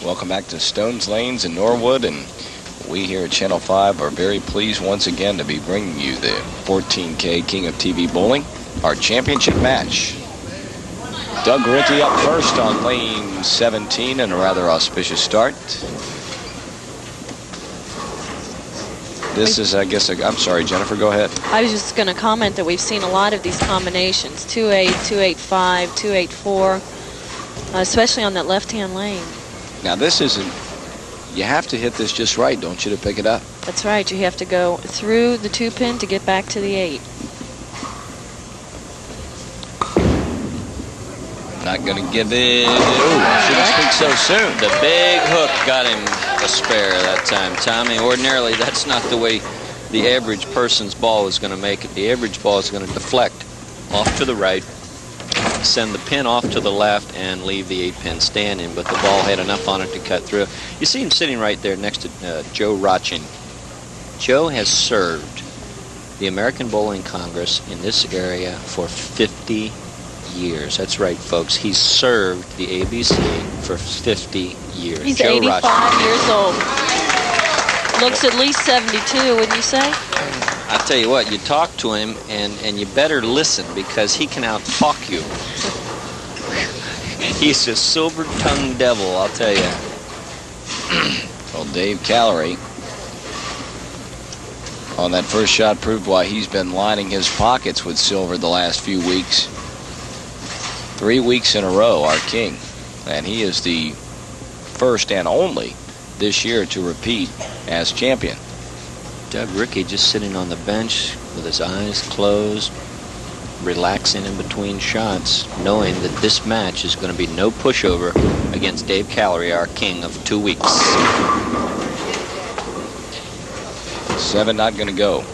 Welcome back to Stones Lanes in Norwood, and we here at Channel 5 are very pleased once again to be bringing you the 14K King of TV Bowling, our championship match. Doug Rickey up first on lane 17 and a rather auspicious start. This is, I guess, I'm sorry, Jennifer, go ahead. I was just going to comment that we've seen a lot of these combinations, 2-8, 2-8-5, 2-8-4, especially on that left-hand lane. Now, this isn't, you have to hit this just right, don't you, to pick it up? That's right. You have to go through the 2-pin to get back to the 8. Not going to give it. Ooh, shouldn't speak so soon. The big hook got him a spare that time, Tommy. Ordinarily, that's not the way the average person's ball is going to make it. The average ball is going to deflect off to the right, send the pin off to the left, and leave the 8-pin standing. But the ball had enough on it to cut through. You see him sitting right there next to Joe Rochin. Joe has served the American Bowling Congress in this area for 50 years. That's right, folks. He's served the ABC for 50 years. He's Joe 85 Rochin. years old. Looks at least 72, wouldn't you say? I tell you what, you talk to him, and you better listen, because he can out-talk you. He's a silver-tongued devil, I'll tell you. Well, Dave Callery on that first shot proved why he's been lining his pockets with silver the last few weeks. 3 weeks in a row, our king. And he is the first and only this year to repeat as champion. Doug Rickey just sitting on the bench with his eyes closed, relaxing in between shots, knowing that this match is going to be no pushover against Dave Callery, our king of 2 weeks. 7 not going to go.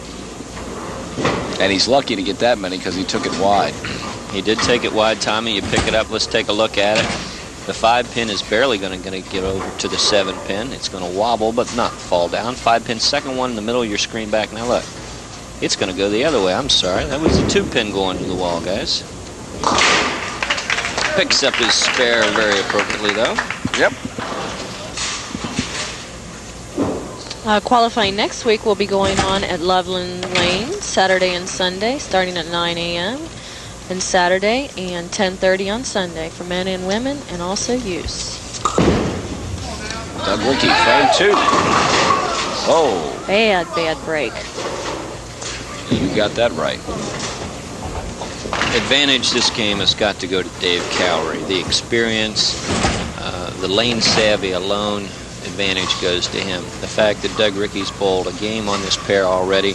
And he's lucky to get that many because he took it wide. He did take it wide, Tommy. You pick it up. Let's take a look at it. The 5-pin is barely going to get over to the 7-pin. It's going to wobble, but not fall down. 5-pin, second one in the middle of your screen back. Now look, it's going to go the other way. I'm sorry. That was the 2-pin going to the wall, guys. Picks up his spare very appropriately, though. Yep. Qualifying next week will be going on at Loveland Lane, Saturday and Sunday, starting at 9 a.m. and Saturday, and 10:30 on Sunday for men and women, and also youths. Doug Rickey, frame 2. Oh. Bad break. You got that right. Advantage this game has got to go to Dave Callery. The experience, the lane savvy alone, advantage goes to him. The fact that Doug Rickey's bowled a game on this pair already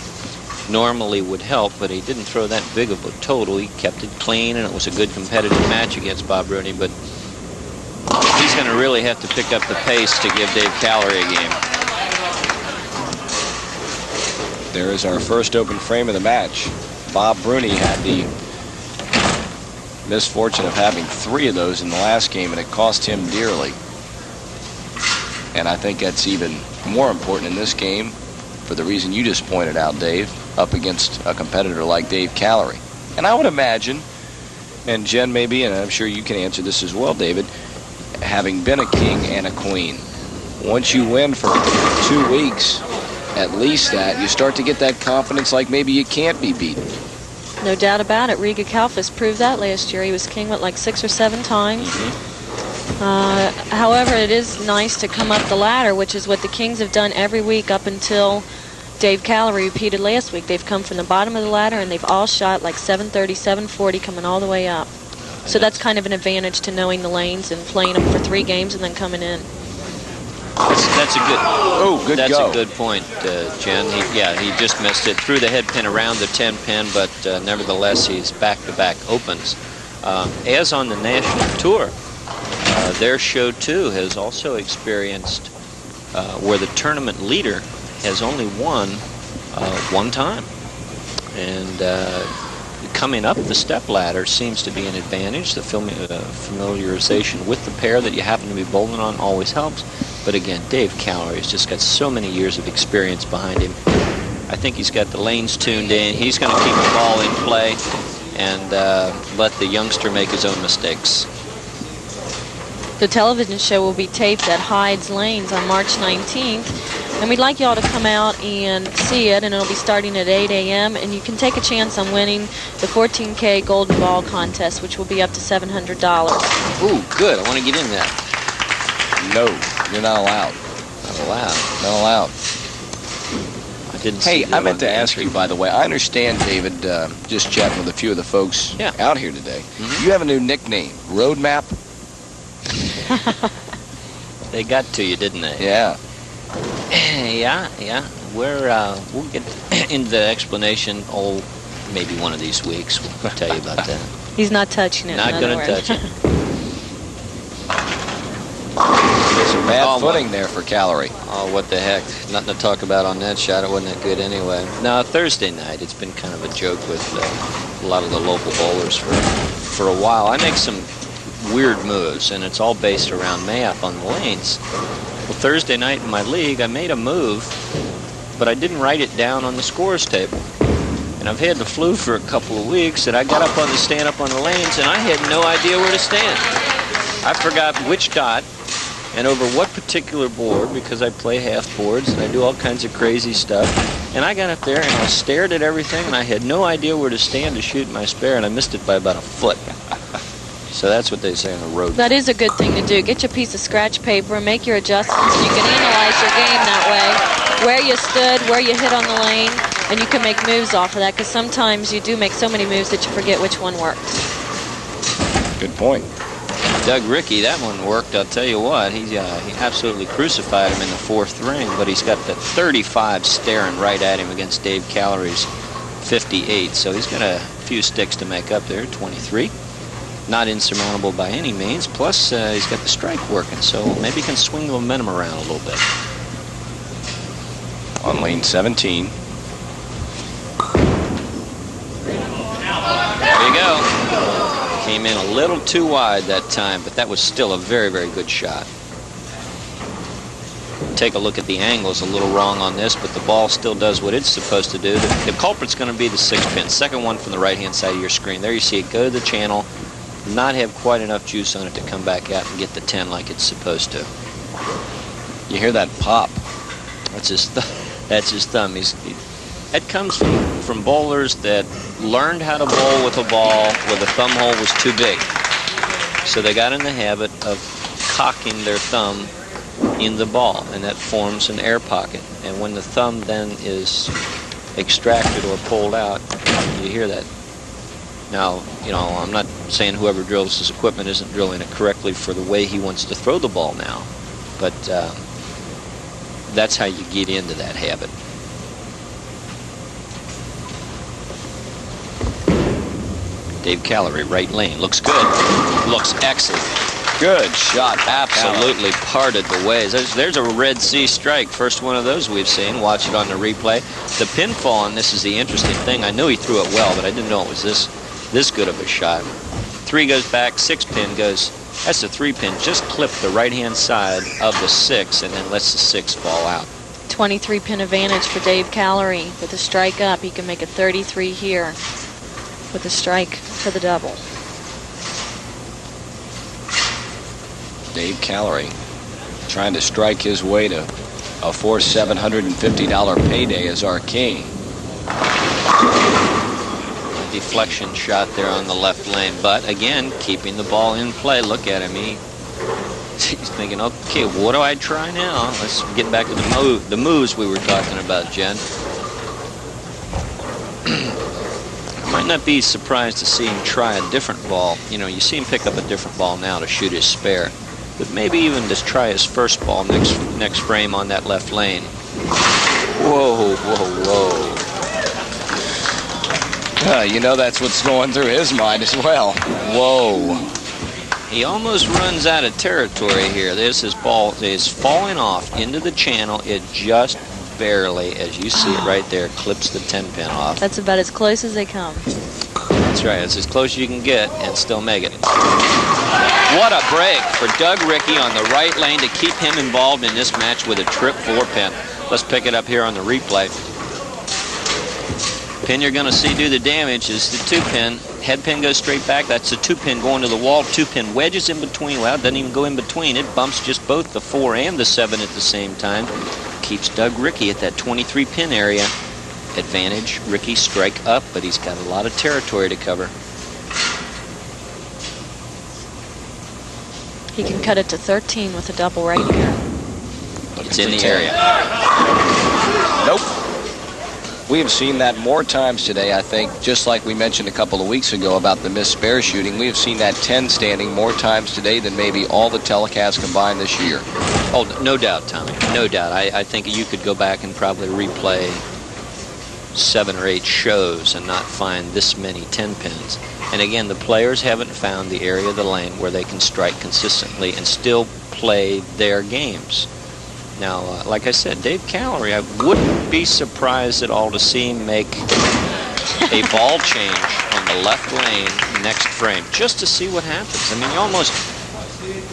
normally would help, but he didn't throw that big of a total. He kept it clean, and it was a good competitive match against Bob Rooney, but he's going to really have to pick up the pace to give Dave Callery a game. There is our first open frame of the match. Bob Rooney had the misfortune of having 3 of those in the last game, and it cost him dearly. And I think that's even more important in this game for the reason you just pointed out, Dave, up against a competitor like Dave Callery. And I would imagine, and Jen maybe, and I'm sure you can answer this as well, David, having been a king and a queen, once you win for 2 weeks, at least that, you start to get that confidence like maybe you can't be beaten. No doubt about it. Riga Kalfas proved that last year. He was king, what, like 6 or 7 times? However, it is nice to come up the ladder, which is what the Kings have done every week up until Dave Callery repeated last week. They've come from the bottom of the ladder, and they've all shot like 730, 740, coming all the way up. So that's kind of an advantage to knowing the lanes and playing them for 3 games and then coming in. That's a good. That's go. a good point, Jen. He just missed it. Threw the head pin around the 10-pin, but nevertheless, he's back-to-back opens. As on the national tour, their show 2 has also experienced where the tournament leader has only won 1 time. And coming up the step ladder seems to be an advantage. The familiarization with the pair that you happen to be bowling on always helps. But again, Dave Callery has just got so many years of experience behind him. I think he's got the lanes tuned in. He's going to keep the ball in play and let the youngster make his own mistakes. The television show will be taped at Hyde's Lanes on March 19th. And we'd like y'all to come out and see it, and it'll be starting at 8 a.m. And you can take a chance on winning the 14K Golden Ball contest, which will be up to $700. Ooh, good. I want to get in that. No, you're not allowed. Not allowed. Not allowed. I didn't see Hey, I meant to ask you, by the way, I understand, David, just chatting with a few of the folks out here today. You have a new nickname, Roadmap? They got to you, didn't they? Yeah. Yeah. We'll get into the explanation, maybe one of these weeks. We'll tell you about that. He's not touching it. Not going to touch it. Some bad footing there for Callery. Oh, what the heck. Nothing to talk about on that shot. It wasn't that good anyway. Now, Thursday night, it's been kind of a joke with a lot of the local bowlers for a while. I make some weird moves, and it's all based around mayap on the lanes. Well, Thursday night in my league, I made a move, but I didn't write it down on the scores table. And I've had the flu for a couple of weeks, and I got up on the stand up on the lanes, and I had no idea where to stand. I forgot which dot and over what particular board, because I play half boards and I do all kinds of crazy stuff. And I got up there and I stared at everything, and I had no idea where to stand to shoot my spare, and I missed it by about a foot. So that's what they say on the road. That is a good thing to do. Get your piece of scratch paper and make your adjustments, and you can analyze your game that way. Where you stood, where you hit on the lane, and you can make moves off of that, because sometimes you do make so many moves that you forget which one worked. Good point. Doug Rickey, that one worked. I'll tell you what, he absolutely crucified him in the fourth ring, but he's got the 35 staring right at him against Dave Callery's 58. So he's got a few sticks to make up there, 23. Not insurmountable by any means. Plus, he's got the strike working, so maybe he can swing the momentum around a little bit. On lane 17. There you go. Came in a little too wide that time, but that was still a very, very good shot. Take a look at the angles, a little wrong on this, but the ball still does what it's supposed to do. The culprit's going to be the 6-pin, second one from the right-hand side of your screen. There you see it go to the channel, not have quite enough juice on it to come back out and get the 10 like it's supposed to. You hear that pop? That's his thumb. That comes from bowlers that learned how to bowl with a ball where the thumb hole was too big. So they got in the habit of cocking their thumb in the ball, and that forms an air pocket. And when the thumb then is extracted or pulled out, you hear that. Now, you know, I'm not saying whoever drills this equipment isn't drilling it correctly for the way he wants to throw the ball now, but that's how you get into that habit. Dave Callery, right lane. Looks good. Looks excellent. Good shot. Absolutely parted the ways. There's a Red Sea strike. First one of those we've seen. Watch it on the replay. The pinfall on this is the interesting thing. I knew he threw it well, but I didn't know it was this good of a shot. 3 goes back, 6-pin goes. That's a 3-pin. Just clip the right-hand side of the 6 and then lets the 6 fall out. 23-pin advantage for Dave Callery. With a strike up, he can make a 33 here with a strike for the double. Dave Callery trying to strike his way to a $750 payday as our king. A deflection shot there on the left lane, but again, keeping the ball in play. Look at him. He's thinking, okay, what do I try now? Let's get back to the moves we were talking about, Jen. I might not be surprised to see him try a different ball. You know, you see him pick up a different ball now to shoot his spare. But maybe even just try his first ball next frame on that left lane. Whoa, whoa, whoa. You know that's what's going through his mind as well. Whoa. He almost runs out of territory here. His ball is falling off into the channel. It just barely, as you see it right there, clips the 10-pin off. That's about as close as they come. That's right. It's as close as you can get and still make it. What a break for Doug Rickey on the right lane to keep him involved in this match with a trip 4-pin. Let's pick it up here on the replay. Pin you're going to see do the damage is the 2-pin. Head pin goes straight back. That's the 2-pin going to the wall. 2-pin wedges in between. Well, it doesn't even go in between. It bumps just both the 4 and the 7 at the same time. Keeps Doug Rickey at that 23-pin area. Advantage. Rickey strike up, but he's got a lot of territory to cover. He can cut it to 13 with a double right here. It's in the area. Nope. We have seen that more times today, I think, just like we mentioned a couple of weeks ago about the missed spare shooting. We have seen that 10 standing more times today than maybe all the telecasts combined this year. Oh, no doubt, Tommy. No doubt. I think you could go back and probably replay 7 or 8 shows and not find this many 10 pins. And again, the players haven't found the area of the lane where they can strike consistently and still play their games. Now, like I said, Dave Callery, I wouldn't be surprised at all to see him make a ball change on the left lane next frame, just to see what happens. I mean, you almost,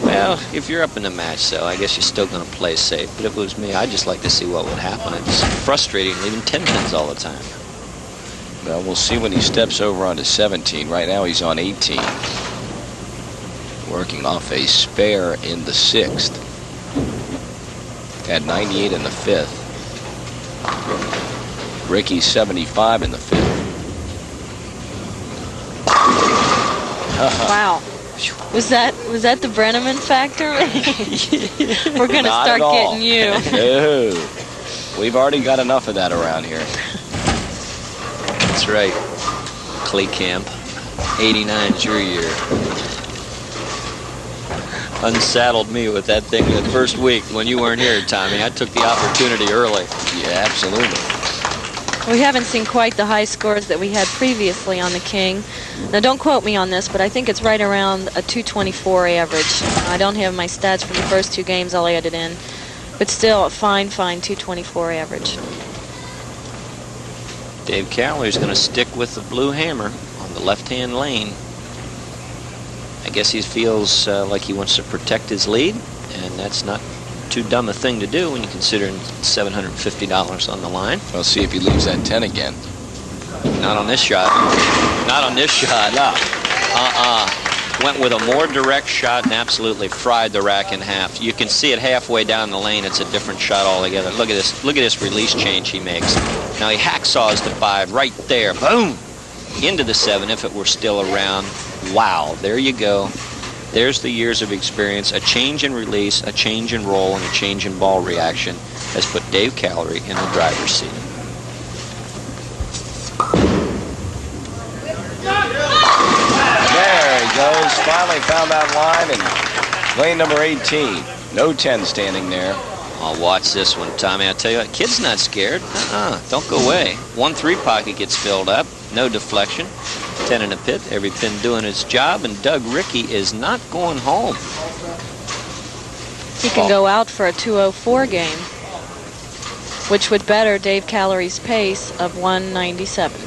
well, if you're up in the match, so I guess you're still going to play safe. But if it was me, I'd just like to see what would happen. It's frustrating leaving 10 pins all the time. Well, we'll see when he steps over onto 17. Right now he's on 18. Working off a spare in the 6th. Had 98 in the 5th. Rickey 75 in the 5th. Wow. Was that the Brennaman factor? We're going to start getting you. No. We've already got enough of that around here. That's right. Klekamp. 89 is your year. Unsaddled me with that thing the first week when you weren't here, Tommy. I took the opportunity early. Yeah, absolutely. We haven't seen quite the high scores that we had previously on the King. Now, don't quote me on this, but I think it's right around a 224 average. I don't have my stats from the first 2 games. I'll add it in. But still, a fine 224 average. Dave Callery's going to stick with the blue hammer on the left-hand lane. I guess he feels like he wants to protect his lead, and that's not too dumb a thing to do when you consider $750 on the line. We'll see if he leaves that 10 again. Not on this shot. Not on this shot. No. Went with a more direct shot and absolutely fried the rack in half. You can see it halfway down the lane. It's a different shot altogether. Look at this. Look at this release change he makes. Now he hacksaws the 5 right there. Boom! Into the 7 if it were still around. Wow, there you go. There's the years of experience. A change in release, a change in roll, and a change in ball reaction has put Dave Callery in the driver's seat. There he goes. Finally found that line in lane number 18. No 10 standing there. I'll watch this one, Tommy. I tell you what, kid's not scared. Don't go away. 1-3 pocket gets filled up. No deflection. 10 in the pit. Every pin doing its job, and Doug Rickey is not going home. He can go out for a 204 game, which would better Dave Callery's pace of 197.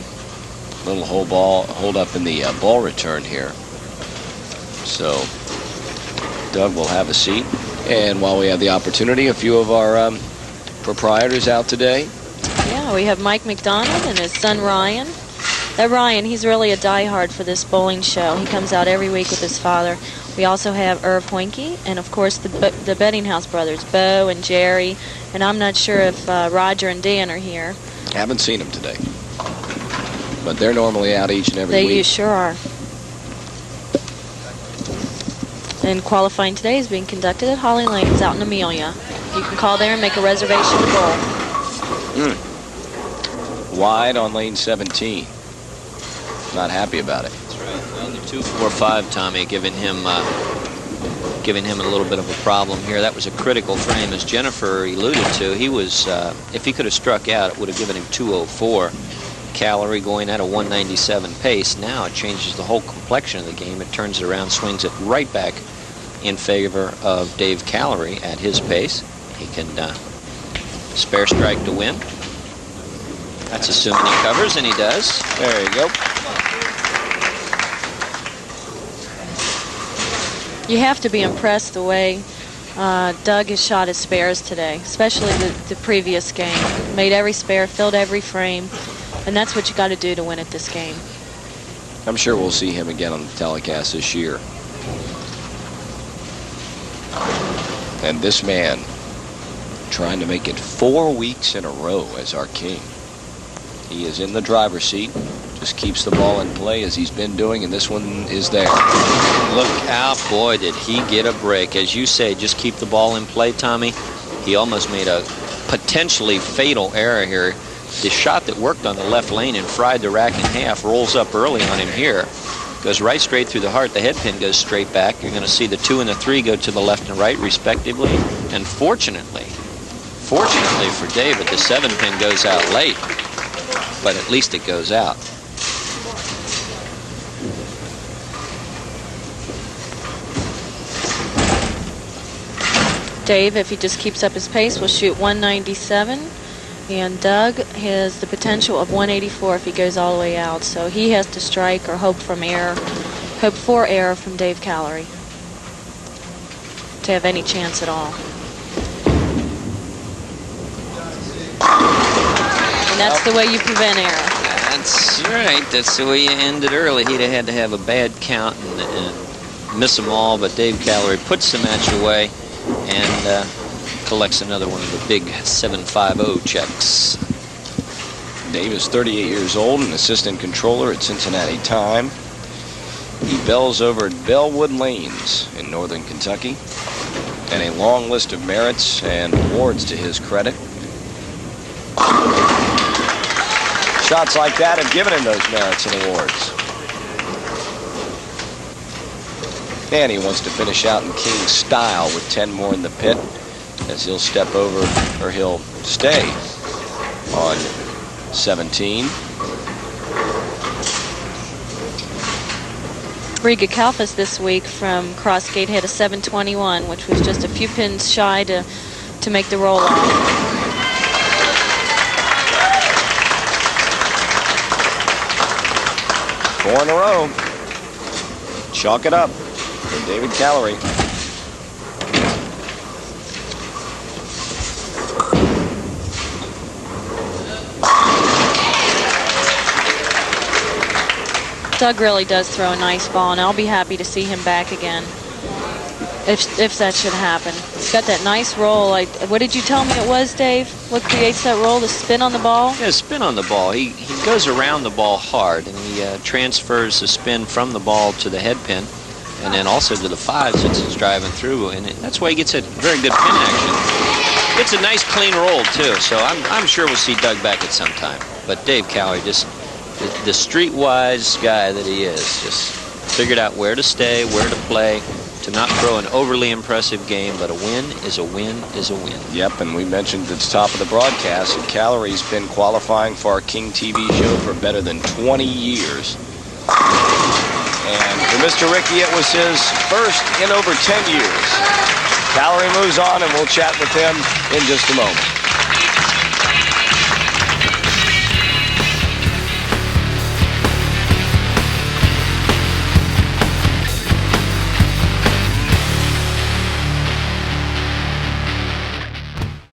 Little hold up in the ball return here. So Doug will have a seat. And while we have the opportunity, a few of our proprietors out today. Yeah, we have Mike McDonald and his son Ryan. That Ryan, he's really a diehard for this bowling show. He comes out every week with his father. We also have Irv Hoinke and, of course, the Bettinghouse brothers, Bo and Jerry. And I'm not sure if Roger and Dan are here. Haven't seen them today. But they're normally out each and every week. They sure are. And qualifying today is being conducted at Holly Lanes out in Amelia. You can call there and make a reservation to bowl. Wide on lane 17. Not happy about it. That's right. Well, the 2-4-5, Tommy, giving him a little bit of a problem here. That was a critical frame, as Jennifer alluded to. He was, if he could have struck out, it would have given him 204. Callery going at a 197 pace. Now it changes the whole complexion of the game. It turns it around, swings it right back in favor of Dave Callery at his pace. He can spare strike to win. That's assuming he covers, and he does. There you go. You have to be impressed the way Doug has shot his spares today, especially the previous game. Made every spare, filled every frame. And that's what you got to do to win at this game. I'm sure we'll see him again on the telecast this year. And this man trying to make it 4 weeks in a row as our king. He is in the driver's seat, just keeps the ball in play as he's been doing, and this one is there. Look out, boy, did he get a break. As you say, just keep the ball in play, Tommy. He almost made a potentially fatal error here. The shot that worked on the left lane and fried the rack in half rolls up early on him here. Goes right straight through the heart. The head pin goes straight back. You're going to see the 2 and the 3 go to the left and right, respectively. And fortunately for David, the 7 pin goes out late. But at least it goes out. Dave, if he just keeps up his pace, will shoot 197. And Doug has the potential of 184 if he goes all the way out. So he has to strike or hope for error from Dave Callery to have any chance at all. And that's the way you prevent error. That's right. That's the way you end it early. He'd have had to have a bad count and miss them all, but Dave Callery puts the match away and collects another one of the big 750 checks. Dave is 38 years old, an assistant controller at Cincinnati Time. He bells over at Bellwood Lanes in northern Kentucky, and a long list of merits and awards to his credit. Shots like that have given him those merits and awards. And he wants to finish out in king style with 10 more in the pit, as he'll step over, or he'll stay on 17. Riga Kalfas this week from Crossgate hit a 721, which was just a few pins shy to make the roll off. 4 in a row. Chalk it up for David Callery. Doug really does throw a nice ball, and I'll be happy to see him back again if that should happen. He's got that nice roll. What did you tell me it was, Dave? What creates that roll? The spin on the ball? Yeah, spin on the ball. He goes around the ball hard, and he transfers the spin from the ball to the head pin, and then also to the 5 since he's driving through, and that's why he gets a very good pin action. It's a nice clean roll too, so I'm sure we'll see Doug back at some time. But Dave Callery, just the streetwise guy that he is, just figured out where to stay, where to play, to not throw an overly impressive game, but a win is a win is a win. Yep, and we mentioned at the top of the broadcast that Callery's been qualifying for our King TV show for better than 20 years. And for Mr. Rickey, it was his first in over 10 years. Callery moves on, and we'll chat with him in just a moment.